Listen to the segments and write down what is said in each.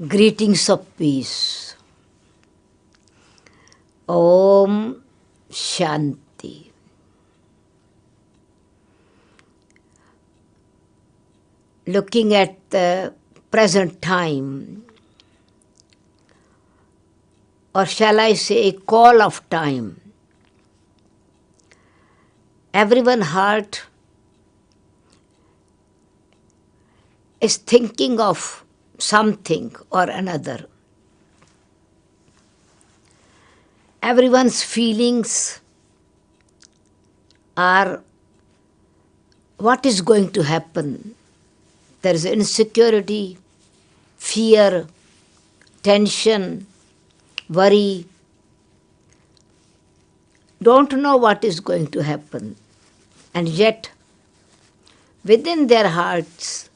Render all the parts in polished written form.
Greetings of peace. Om Shanti. Looking at the present time, or shall I say a call of time, everyone's heart is thinking of something or another. Everyone's feelings are what is going to happen. There is insecurity, fear, tension, worry. Don't know what is going to happen. And yet, within their hearts,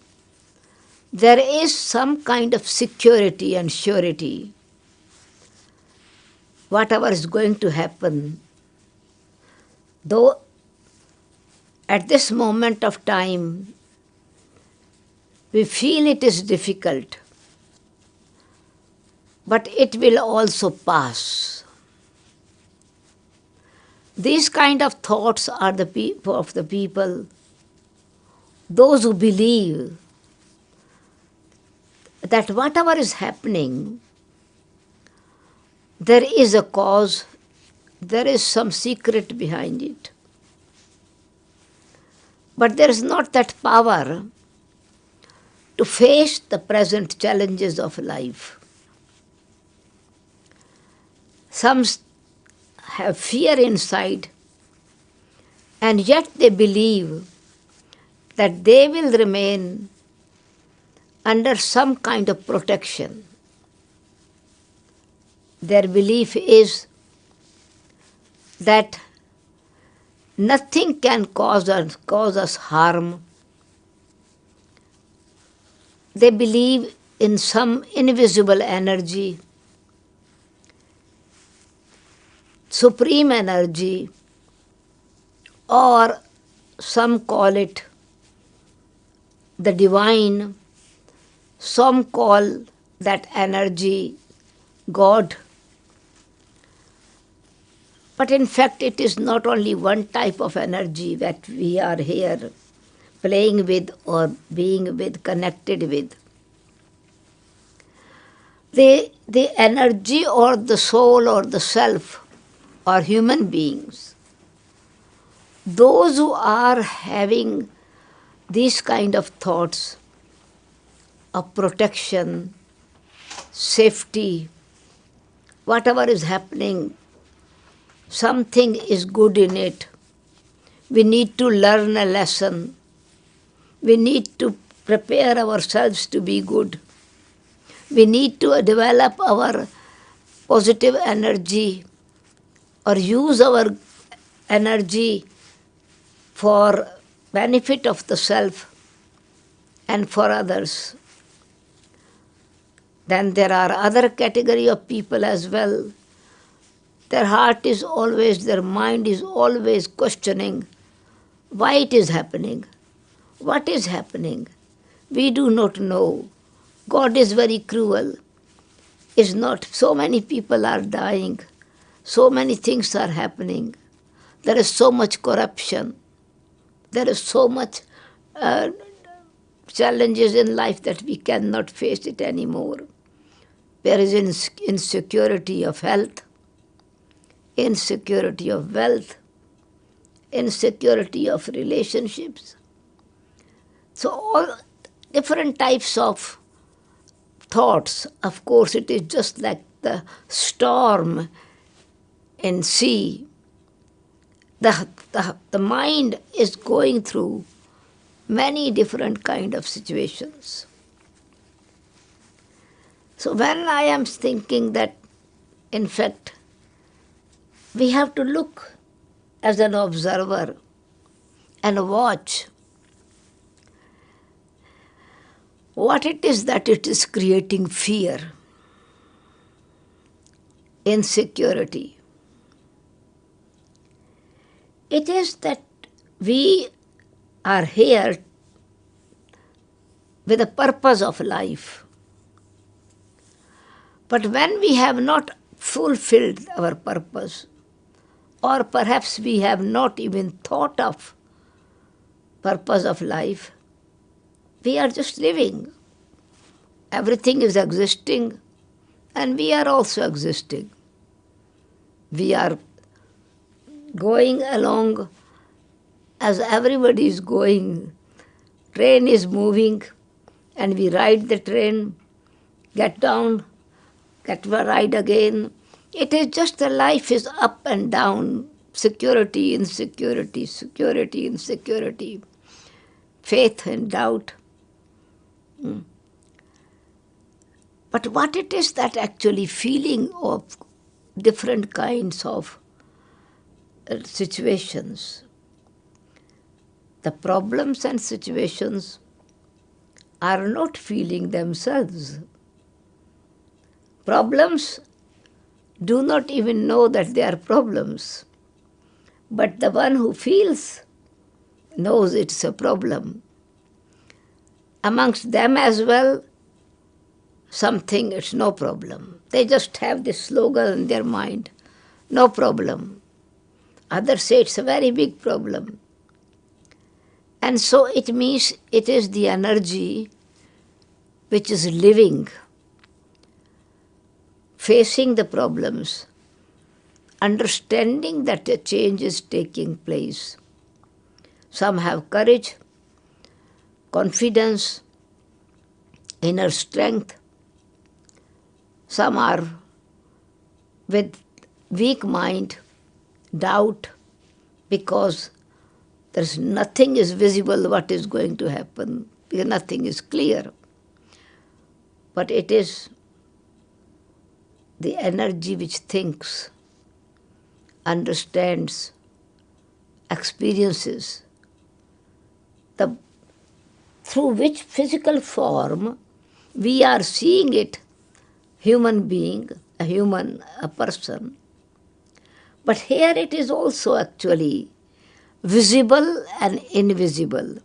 there is some kind of security and surety. Whatever is going to happen, though at this moment of time we feel it is difficult, but it will also pass. These kind of thoughts are the people, those who believe that whatever is happening, there is a cause, there is some secret behind it. But there is not that power to face the present challenges of life. Some have fear inside, and yet they believe that they will remain under some kind of protection. Their belief is that nothing can cause us harm. They believe in some invisible energy, supreme energy, or some call it the divine, some call that energy God. But in fact, it is not only one type of energy that we are here playing with or being with, connected with. The energy or the soul or the self or human beings, those who are having these kind of thoughts of protection, safety, whatever is happening, something is good in it. We need to learn a lesson. We need to prepare ourselves to be good. We need to develop our positive energy or use our energy for benefit of the self and for others. Then there are other category of people as well. Their heart is always, their mind is always questioning why it is happening, what is happening. We do not know. God is very cruel. Is not. So many people are dying. So many things are happening. There is so much corruption. There is so much challenges in life that we cannot face it anymore. There is insecurity of health, insecurity of wealth, insecurity of relationships. So all different types of thoughts. Of course, it is just like the storm in sea. The mind is going through many different kind of situations. So when I am thinking that, in fact, we have to look as an observer and watch what it is that it is creating fear, insecurity. It is that we are here with a purpose of life. But when we have not fulfilled our purpose, or perhaps we have not even thought of purpose of life, we are just living. Everything is existing and we are also existing. We are going along as everybody is going. Train is moving and we ride the train, get down, get a ride again. It is just the life is up and down, security, insecurity, security, insecurity, faith and doubt. But what it is that actually feeling of different kinds of situations. The problems and situations are not feeling themselves. Problems do not even know that they are problems. But the one who feels knows it's a problem. Amongst them as well, something, it's no problem. They just have this slogan in their mind, no problem. Others say it's a very big problem. And so it means it is the energy which is living, facing the problems, understanding that a change is taking place. Some have courage, confidence, inner strength. Some are with weak mind, doubt, because there's nothing is visible what is going to happen, because nothing is clear. But it is the energy which thinks, understands, experiences, through which physical form we are seeing it, human being, a human, a person. But here it is also actually visible and invisible.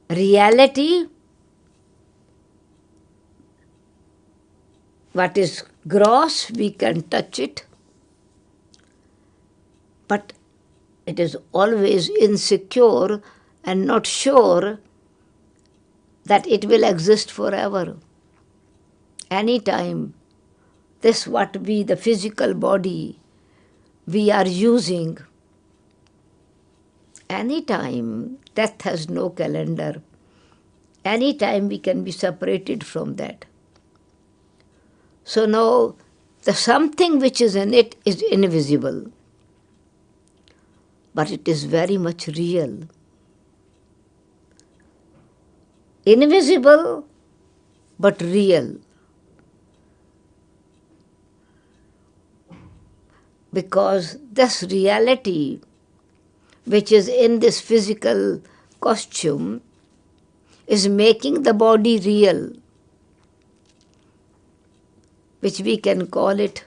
Reality, what is gross, we can touch it, but it is always insecure and not sure that it will exist forever. Anytime, this what we, the physical body, we are using, anytime, death has no calendar. Anytime we can be separated from that. So now, the something which is in it is invisible, but it is very much real. Invisible, but real. Because this reality, which is in this physical costume, is making the body real, which we can call it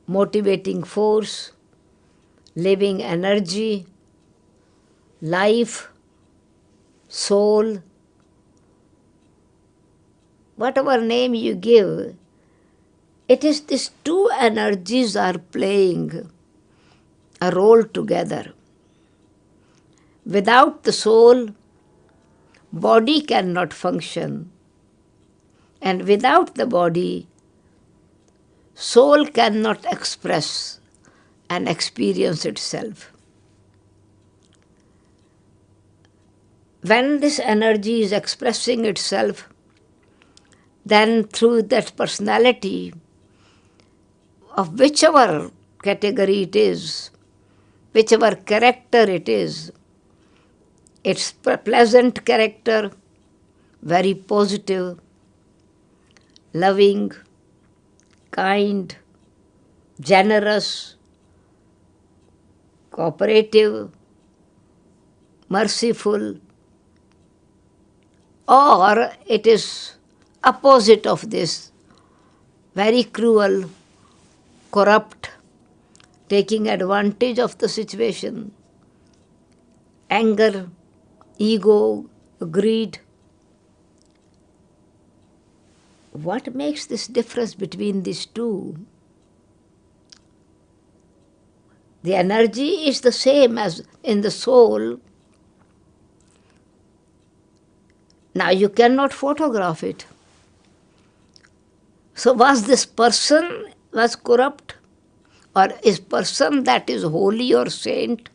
motivating force, living energy, life, soul, whatever name you give. It is these two energies are playing a role together. Without the soul, body cannot function. And without the body, soul cannot express and experience itself. When this energy is expressing itself, then through that personality, of whichever category it is, whichever character it is, it's pleasant character, very positive, loving, kind, generous, cooperative, merciful, or it is opposite of this, very cruel, corrupt, taking advantage of the situation, anger, ego, greed. what makes this difference between these two? The energy is the same as in the soul. Now you cannot photograph it. So was this person was corrupt? Or is person that is holy or saint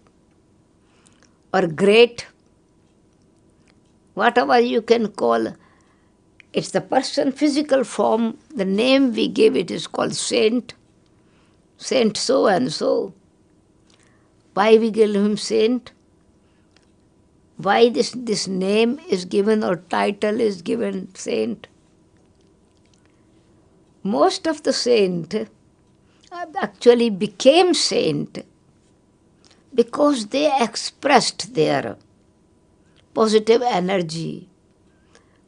or great? Whatever you can call, it's the person physical form, the name we give it is called saint. Saint so and so. Why we give him saint? Why this name is given or title is given saint? Most of the saint actually became saint because they expressed their positive energy,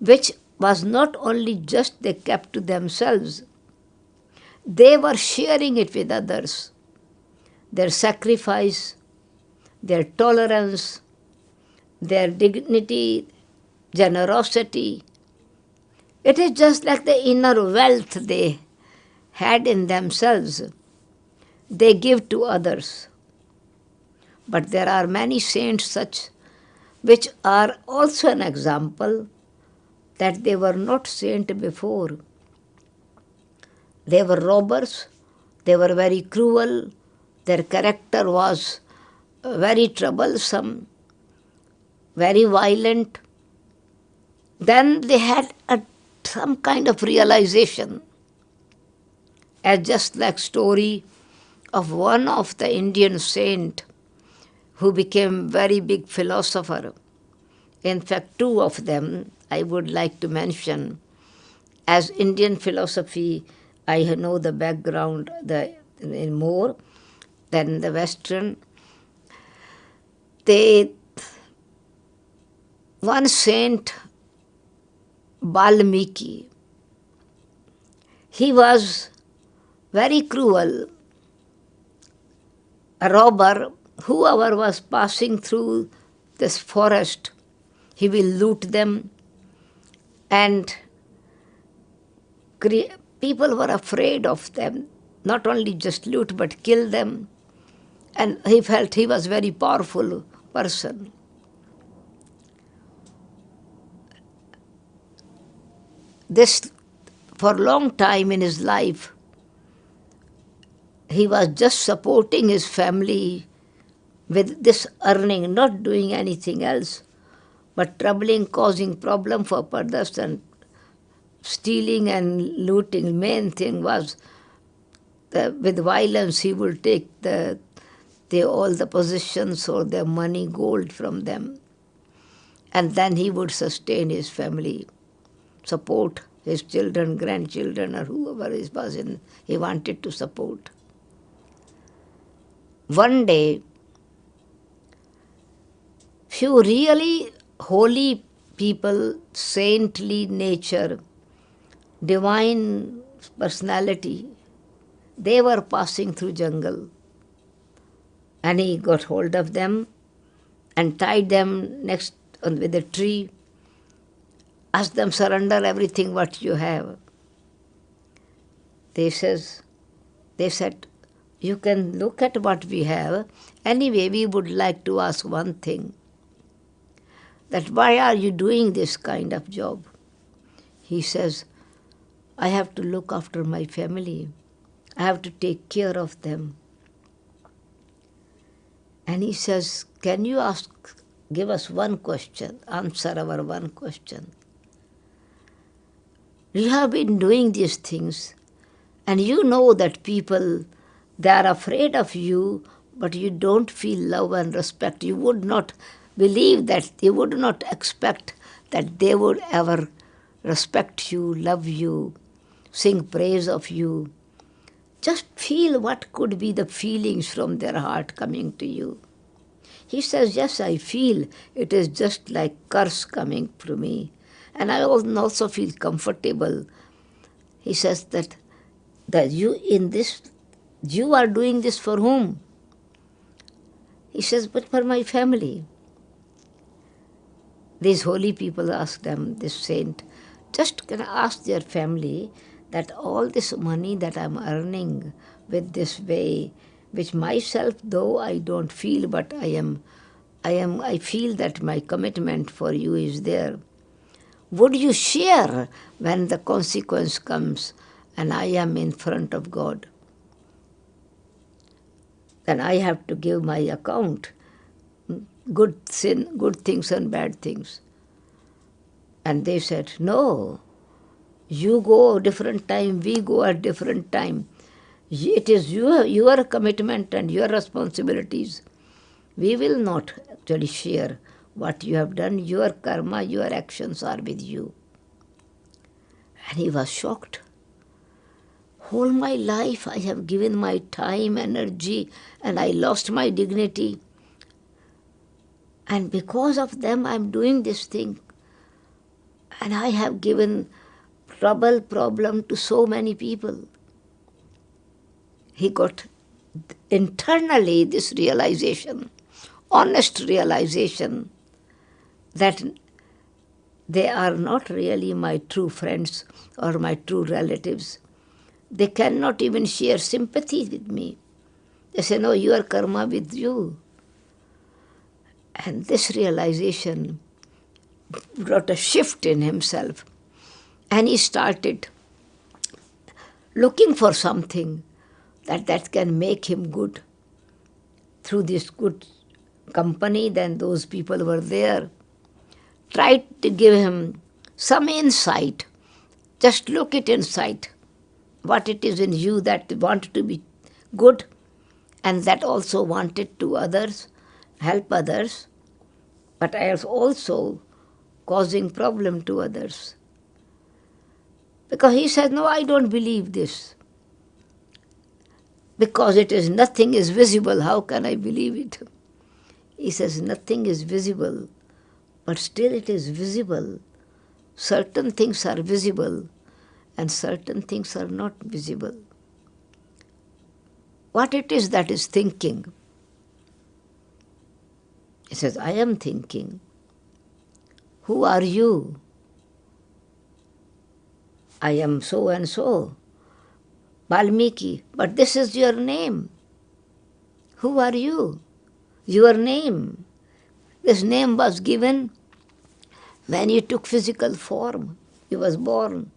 which was not only just they kept to themselves, they were sharing it with others. Their sacrifice, their tolerance, their dignity, generosity. It is just like the inner wealth they had in themselves. They give to others. But there are many saints such which are also an example that they were not saints before. They were robbers, they were very cruel, their character was very troublesome, very violent. Then they had some kind of realization, as just like story of one of the Indian saint who became very big philosopher. In fact, two of them I would like to mention. As Indian philosophy, I know the background in more than the Western. One saint, Valmiki, he was very cruel, a robber. Whoever was passing through this forest, he will loot them, and people were afraid of them, not only just loot but kill them, and he felt he was a very powerful person. This, for a long time in his life, he was just supporting his family with this earning, not doing anything else, but troubling, causing problem for others and stealing and looting. Main thing was with violence he would take all the possessions or their money, gold from them, and then he would sustain his family, support his children, grandchildren, or whoever he wanted to support. One day, few really holy people, saintly nature, divine personality, they were passing through jungle. And he got hold of them and tied them next with a tree, asked them, surrender everything what you have. They said, you can look at what we have. Anyway, we would like to ask one thing, that why are you doing this kind of job? He says, I have to look after my family. I have to take care of them. And he says, can you give us one question, answer our one question. You have been doing these things, and you know that people, they are afraid of you, but you don't feel love and respect. You would not believe that, you would not expect that they would ever respect you, love you, sing praise of you. Just feel what could be the feelings from their heart coming to you. He says, yes, I feel it is just like curse coming to me. And I also feel comfortable. He says that you are doing this for whom? He says, but for my family. These holy people asked them, this saint, just can ask their family that all this money that I'm earning with this way, which myself, though I don't feel, but I feel that my commitment for you is there. Would you share when the consequence comes and I am in front of God? Then I have to give my account, good things and bad things. And they said, no, you go a different time, we go at different time. It is your commitment and your responsibilities. We will not actually share what you have done. Your karma, your actions are with you. And he was shocked. Whole my life I have given my time, energy, and I lost my dignity. And because of them I am doing this thing. And I have given problem to so many people. He got internally this realization, honest realization, that they are not really my true friends or my true relatives. They cannot even share sympathy with me. They say, no, your karma with you. And this realization brought a shift in himself. And he started looking for something that can make him good. Through this good company, then those people were there, tried to give him some insight. Just look it inside, what it is in you that wanted to be good and that also wanted to others, help others, but is also causing problem to others. Because he says, no, I don't believe this. Because it is nothing is visible, how can I believe it? He says, nothing is visible, but still it is visible. Certain things are visible and certain things are not visible. What it is that is thinking? He says, I am thinking. Who are you? I am so and so, Valmiki, but this is your name. Who are you? Your name. This name was given when you took physical form. You was born.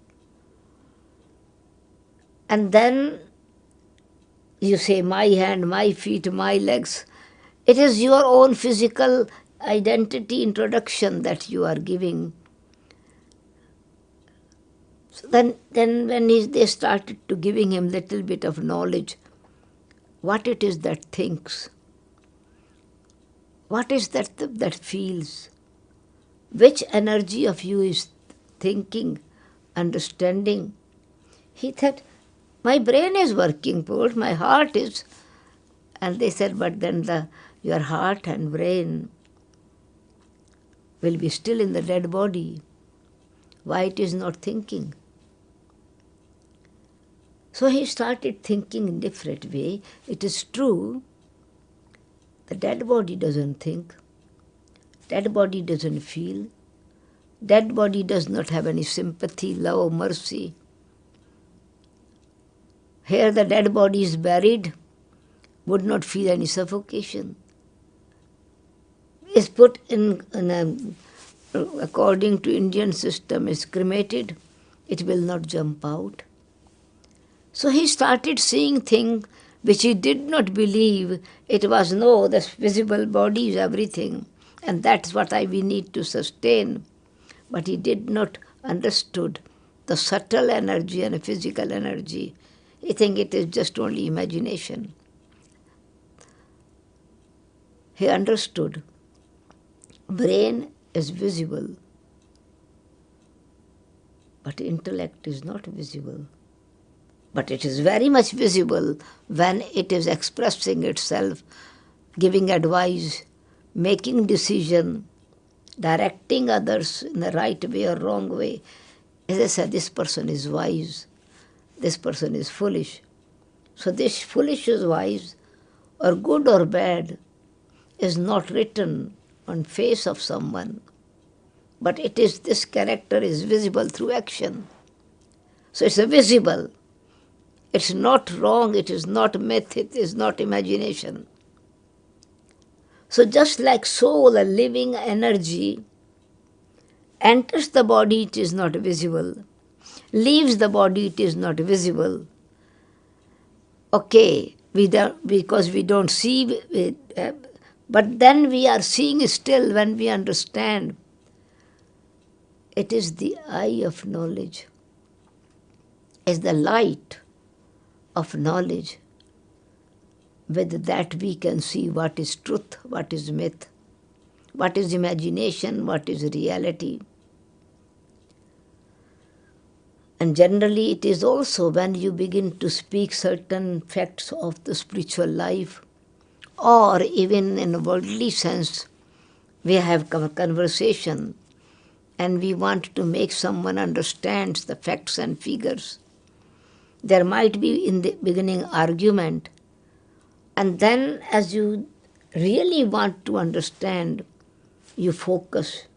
And then you say, my hand, my feet, my legs. It is your own physical identity introduction that you are giving. So then when they started to giving him little bit of knowledge, what it is that thinks, what is that feels, which energy of you is thinking, understanding. He said, my brain is working, poor, my heart is. And they said, but then your heart and brain will be still in the dead body. Why it is not thinking? So he started thinking in a different way. It is true, the dead body doesn't think, dead body doesn't feel, dead body does not have any sympathy, love, mercy. Here the dead body is buried, would not feel any suffocation. Is put in according to Indian system, is cremated, it will not jump out. So he started seeing things which he did not believe. It was, no, this visible body is everything, and that's what we need to sustain. But he did not understood the subtle energy and physical energy. He think it is just only imagination. He understood brain is visible, but intellect is not visible. But it is very much visible when it is expressing itself, giving advice, making decision, directing others in the right way or wrong way. As I said, this person is wise, this person is foolish. So this foolish is wise, or good or bad, is not written on face of someone. but this character is visible through action. So it's a visible. It's not wrong, it is not myth, it is not imagination. So just like soul, a living energy, enters the body, it is not visible. Leaves the body, it is not visible. Okay, because we don't see it, but then we are seeing still when we understand. It is the eye of knowledge, is the light of knowledge. With that we can see what is truth, what is myth, what is imagination, what is reality. And generally it is also when you begin to speak certain facts of the spiritual life, or even in a worldly sense, we have conversation and we want to make someone understand the facts and figures. There might be in the beginning argument, and then as you really want to understand, you focus,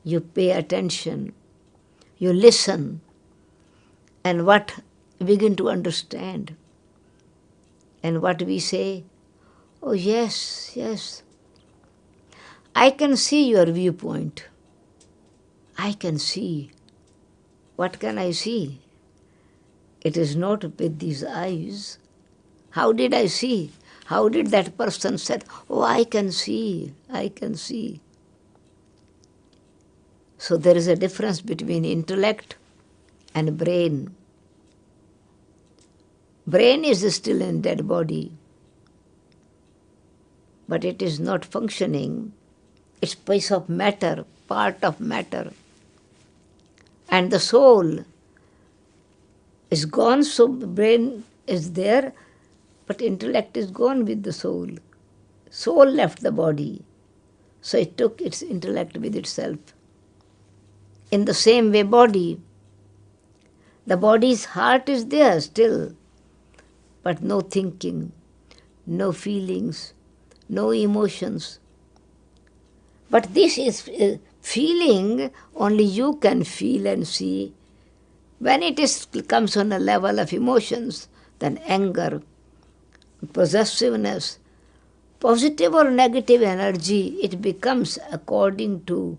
you pay attention, you listen, and what begin to understand. And what we say, oh yes, yes, I can see your viewpoint. I can see. What can I see? It is not with these eyes. How did I see? How did that person say, oh, I can see, I can see. So there is a difference between intellect and brain. Brain is still in dead body, but it is not functioning. It's piece of matter, part of matter. And the soul is gone, so brain is there, but intellect is gone with the soul. Soul left the body, so it took its intellect with itself. In the same way, the body's heart is there still, but no thinking, no feelings, no emotions. But this is feeling, only you can feel and see. When comes on a level of emotions, then anger, possessiveness, positive or negative energy, it becomes according to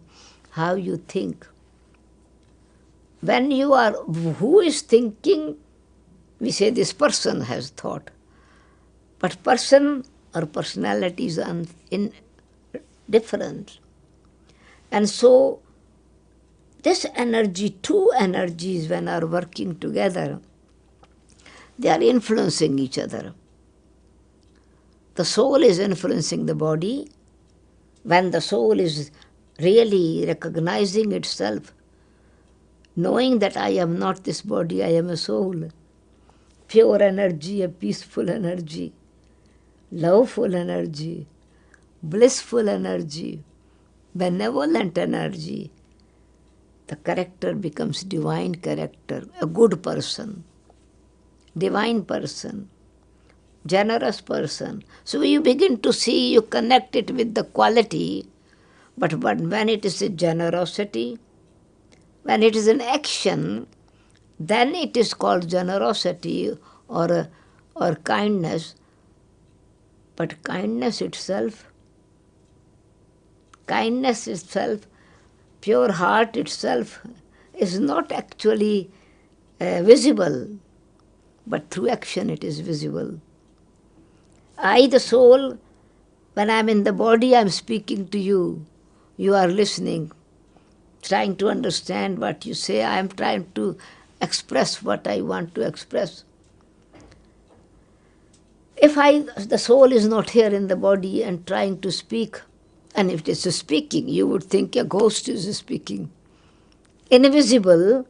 how you think. When you are, who is thinking, we say this person has thought. But person or personalities are different. And so this energy, two energies when are working together, they are influencing each other. The soul is influencing the body. When the soul is really recognizing itself, knowing that I am not this body, I am a soul, pure energy, a peaceful energy, loveful energy, blissful energy, benevolent energy, the character becomes divine character, a good person, divine person, generous person. So you begin to see, you connect it with the quality, but when it is a generosity, when it is an action, then it is called generosity or kindness. But kindness itself, pure heart itself is not actually visible, but through action it is visible. I, the soul, when I am in the body, I am speaking to you. You are listening, trying to understand what you say. I am trying to express what I want to express. If the soul is not here in the body and trying to speak, and if it is speaking, you would think a ghost is speaking. Invisible,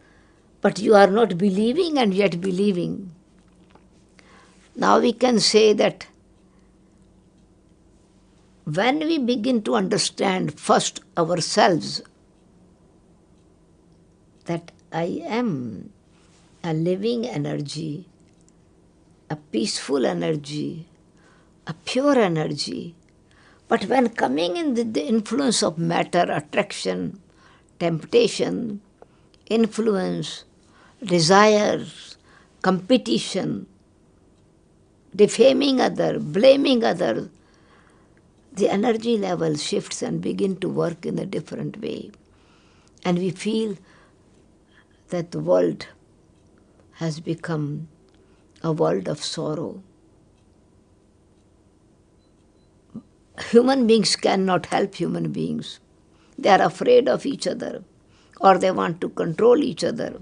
but you are not believing and yet believing. Now we can say that when we begin to understand first ourselves, that I am a living energy, a peaceful energy, a pure energy. But when coming in the influence of matter, attraction, temptation, influence, desires, competition, defaming other, blaming other, the energy level shifts and begin to work in a different way. And we feel that the world has become a world of sorrow. Human beings cannot help human beings. They are afraid of each other, or they want to control each other.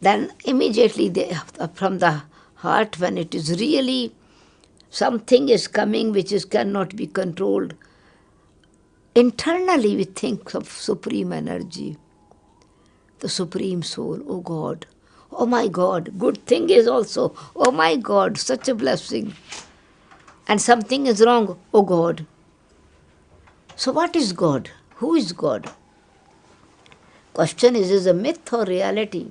Then immediately from the heart, when it is really something is coming which cannot be controlled, internally we think of supreme energy, the supreme soul. Oh God, oh my God, good thing is also, oh my God, such a blessing. And something is wrong, oh God. So what is God? Who is God? Question is a myth or reality?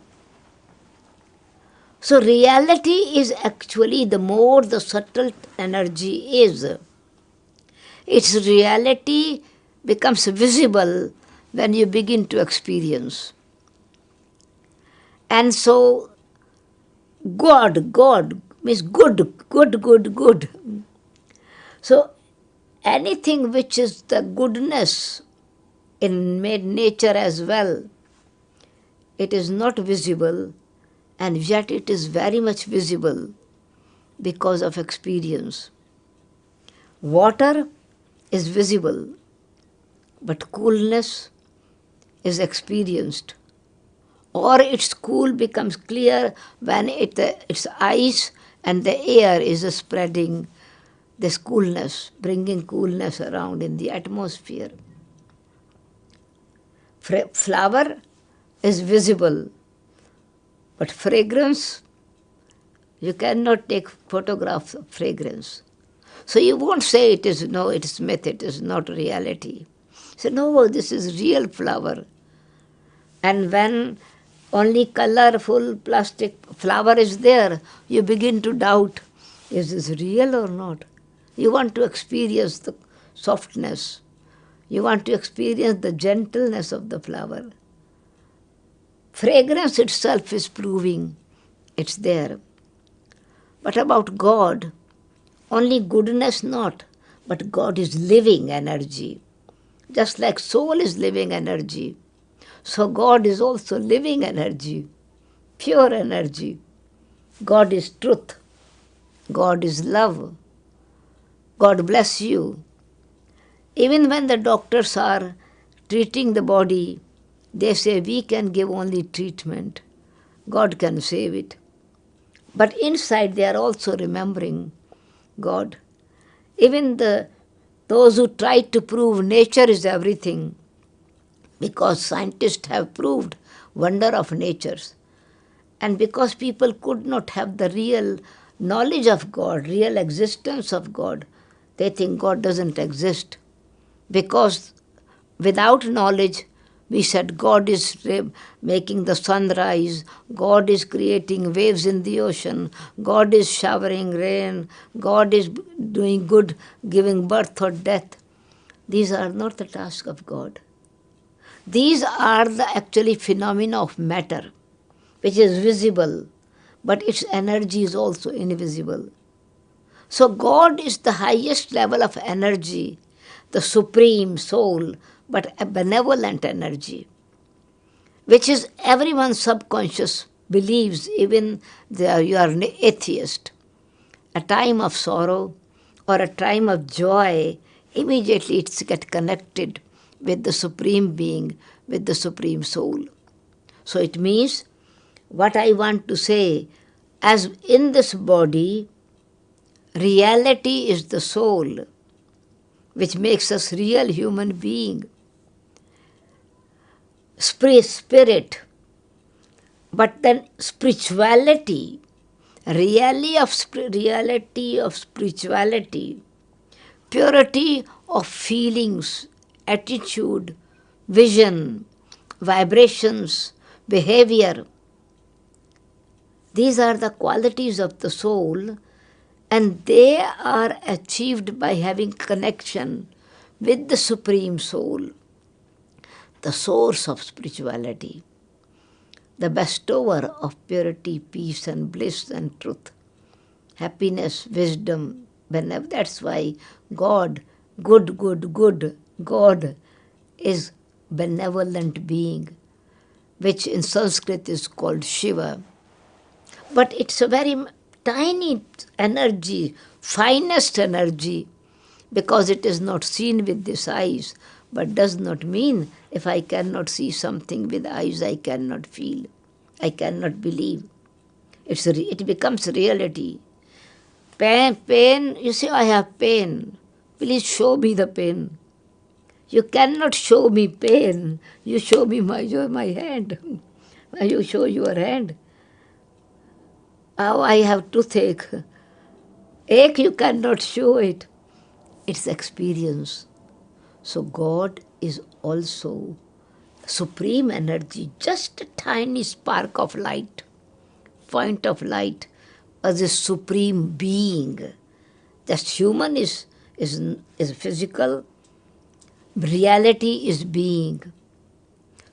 So reality is actually the more the subtle energy is, its reality becomes visible when you begin to experience. And so God means good. So anything which is the goodness in nature as well, it is not visible, and yet it is very much visible because of experience. Water is visible, but coolness is experienced. Or its cool becomes clear when it's ice and the air is spreading this coolness, bringing coolness around in the atmosphere. Flower is visible, but fragrance, you cannot take photographs of fragrance. So you won't say it is myth, it is not reality. So no, this is real flower. And when only colorful plastic flower is there, you begin to doubt, is this real or not? You want to experience the softness. You want to experience the gentleness of the flower. Fragrance itself is proving it's there. But about God, only goodness not, but God is living energy. Just like soul is living energy, so God is also living energy, pure energy. God is truth. God is love. God bless you. Even when the doctors are treating the body, they say we can give only treatment. God can save it. But inside they are also remembering God. Even those who try to prove nature is everything, because scientists have proved wonder of natures. And because people could not have the real knowledge of God, real existence of God, they think God doesn't exist. Because without knowledge, we said God is making the sun rise, God is creating waves in the ocean, God is showering rain, God is doing good, giving birth or death. These are not the task of God. These are the actually phenomena of matter, which is visible, but its energy is also invisible. So God is the highest level of energy, the supreme soul, but a benevolent energy, which is everyone's subconscious believes, even you are an atheist. A time of sorrow or a time of joy, immediately it's get connected with the supreme being, with the supreme soul. So it means, what I want to say, as in this body, reality is the soul, which makes us real human being. Spirit, but then spirituality, reality of spirituality, purity of feelings, attitude, vision, vibrations, behavior. These are the qualities of the soul, and they are achieved by having connection with the Supreme Soul. the source of spirituality, the bestower of purity, peace and bliss and truth, happiness, wisdom, whenever. That's why God, good, God is benevolent being, which in Sanskrit is called Shiva. But it's a very tiny energy, finest energy, because it is not seen with these eyes, but does not mean if I cannot see something with eyes, I cannot feel, I cannot believe. It becomes reality. Pain, you say, I have pain. Please show me the pain. You cannot show me pain. You show me my hand. You show your hand. How I have toothache. Ache, you cannot show it. It's experience. So God is also supreme energy, just a tiny spark of light, point of light, as a supreme being. Just human is physical, reality is being.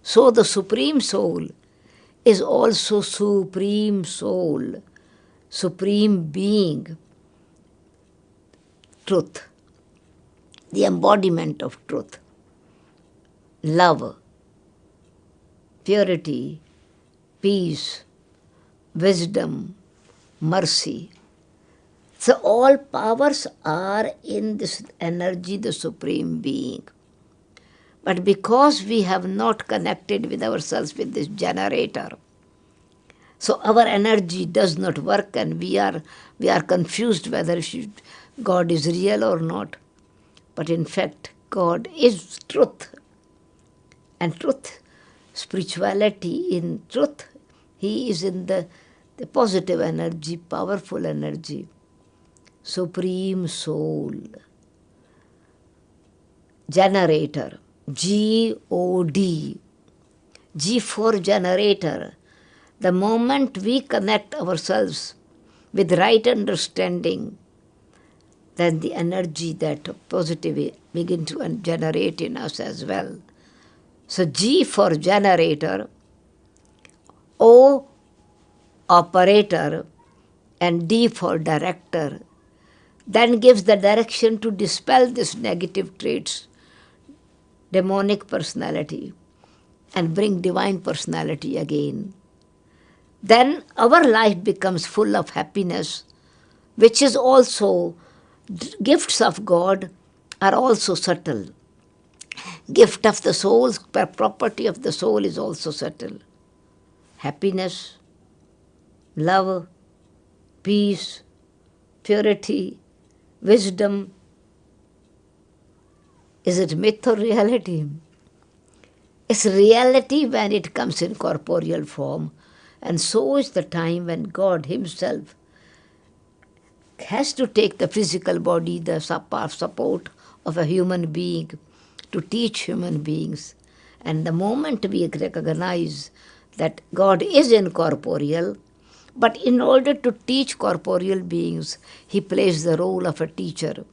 So the supreme soul is also supreme soul, supreme being, truth, the embodiment of truth, love, purity, peace, wisdom, mercy. So all powers are in this energy, the supreme being. But because we have not connected with ourselves with this generator, so our energy does not work, and we are confused whether God is real or not. But in fact, God is truth. And truth, spirituality in truth, He is in the positive energy, powerful energy, supreme soul, generator, G-O-D, G for generator. The moment we connect ourselves with right understanding, then the energy, that positive, begin to generate in us as well. So G for generator, O operator, and D for director, then gives the direction to dispel these negative traits, demonic personality, and bring divine personality again. Then our life becomes full of happiness, which is also, gifts of God are also subtle. Gift of the soul, property of the soul is also subtle. Happiness, love, peace, purity, wisdom. Is it myth or reality? It's reality when it comes in corporeal form, and so is the time when God Himself has to take the physical body, the support of a human being, to teach human beings. And the moment we recognize that God is incorporeal, but in order to teach corporeal beings, He plays the role of a teacher.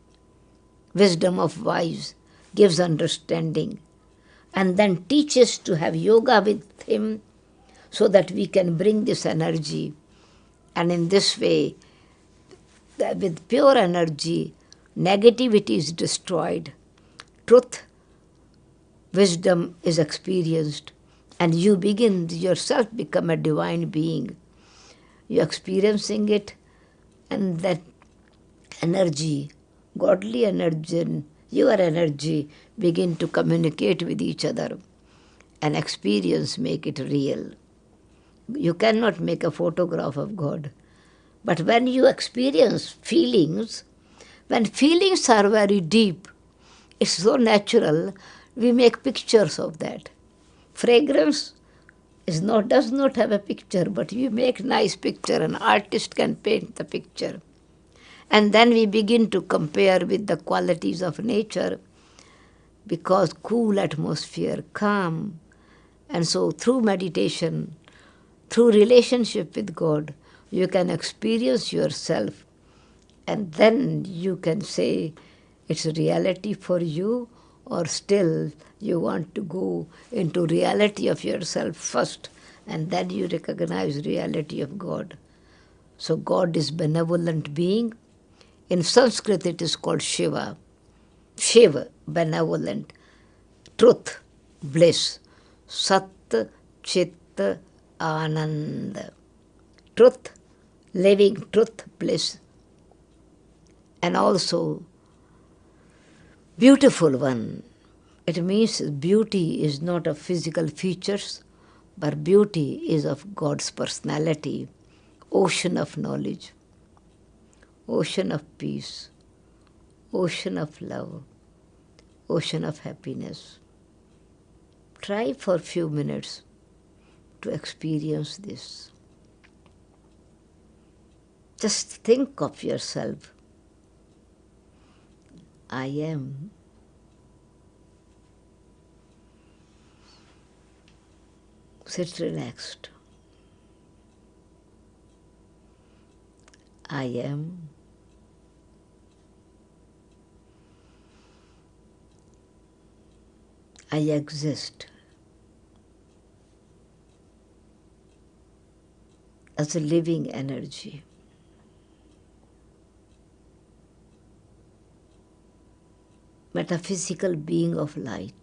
Wisdom of wise, gives understanding, and then teaches to have yoga with Him so that we can bring this energy. And in this way, with pure energy, negativity is destroyed, truth, wisdom is experienced, and you begin yourself become a divine being. You're experiencing it, and that energy, godly energy, and your energy begin to communicate with each other, and experience make it real. You cannot make a photograph of God. But when you experience feelings, when feelings are very deep, it's so natural, we make pictures of that. Fragrance does not have a picture, but you make nice picture, an artist can paint the picture. And then we begin to compare with the qualities of nature, because cool atmosphere, calm. And so through meditation, through relationship with God, you can experience yourself, and then you can say it's a reality for you Or still you want to go into reality of yourself first and then you recognize reality of God. So God is benevolent being. In Sanskrit it is called Shiva. Shiva, benevolent. Truth, bliss. Sat, Chit, Anand. Truth, living truth, bliss. And also beautiful one. It means beauty is not of physical features, but beauty is of God's personality, ocean of knowledge, ocean of peace, ocean of love, ocean of happiness. Try for a few minutes to experience this. Just think of yourself. I am. Sit relaxed. I am. I exist as a living energy. Metaphysical being of light.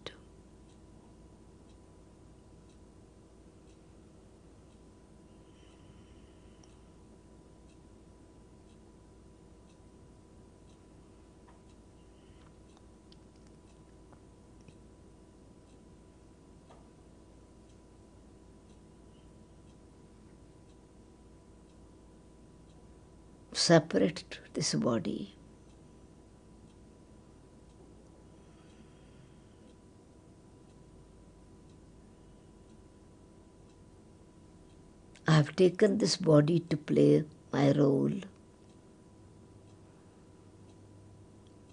Separate this body. I have taken this body to play my role,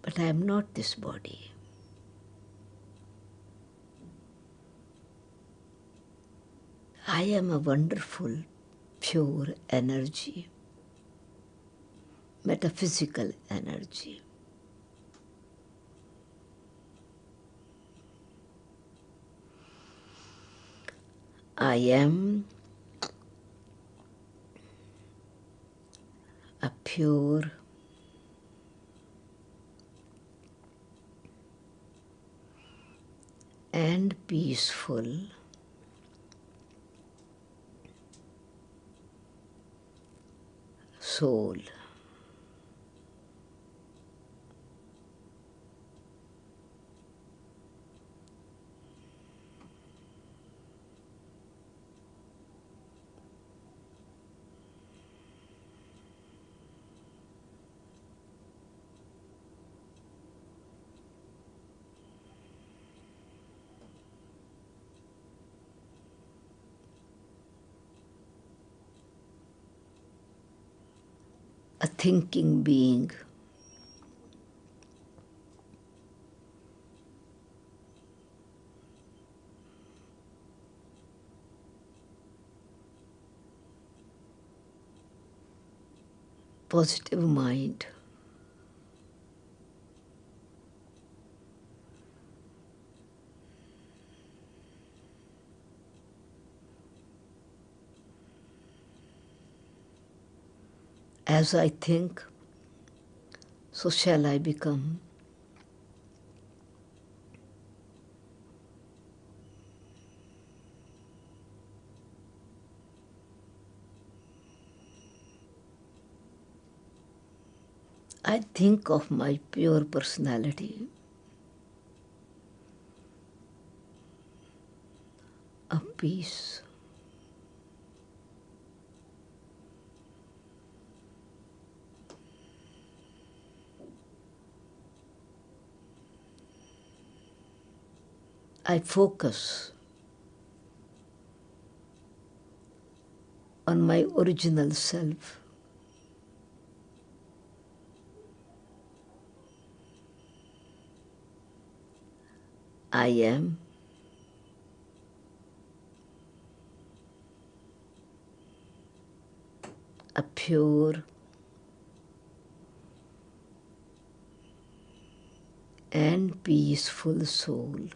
but I am not this body. I am a wonderful, pure energy, metaphysical energy. I am a pure, and peaceful soul. A thinking being. Positive mind. As I think, so shall I become. I think of my pure personality, of peace. I focus on my original self. I am a pure, and peaceful soul.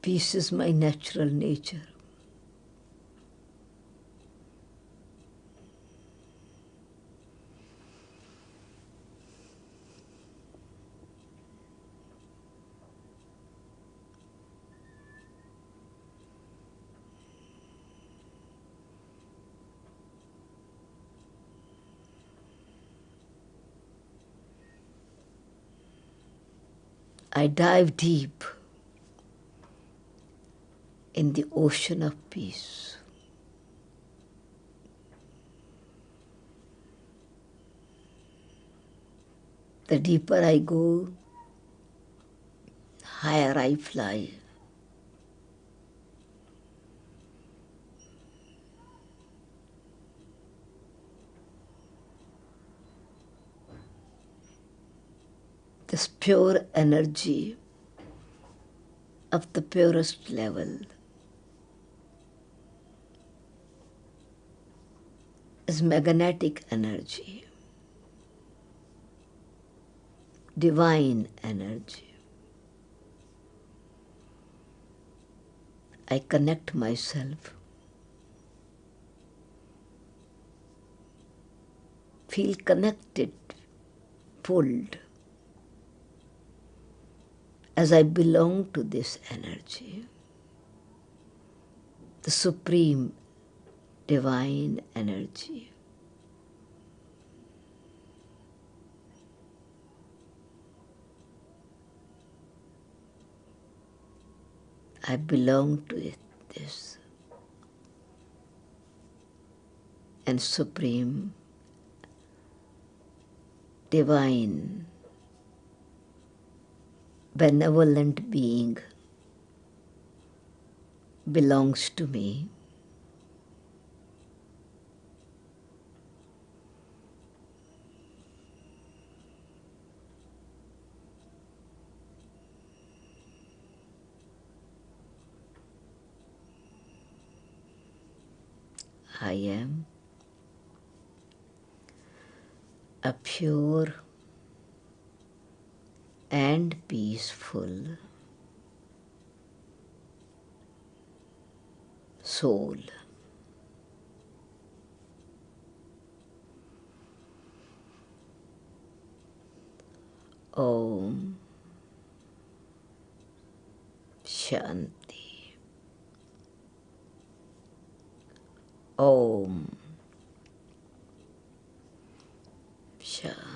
Peace is my natural nature. I dive deep in the ocean of peace. The deeper I go, higher I fly. This pure energy of the purest level is magnetic energy, divine energy. I connect myself, feel connected, pulled, as I belong to this energy, the supreme divine energy. I belong to it, this and supreme divine benevolent being belongs to me. I am a pure and peaceful soul. Om Shanti. Om Shanti.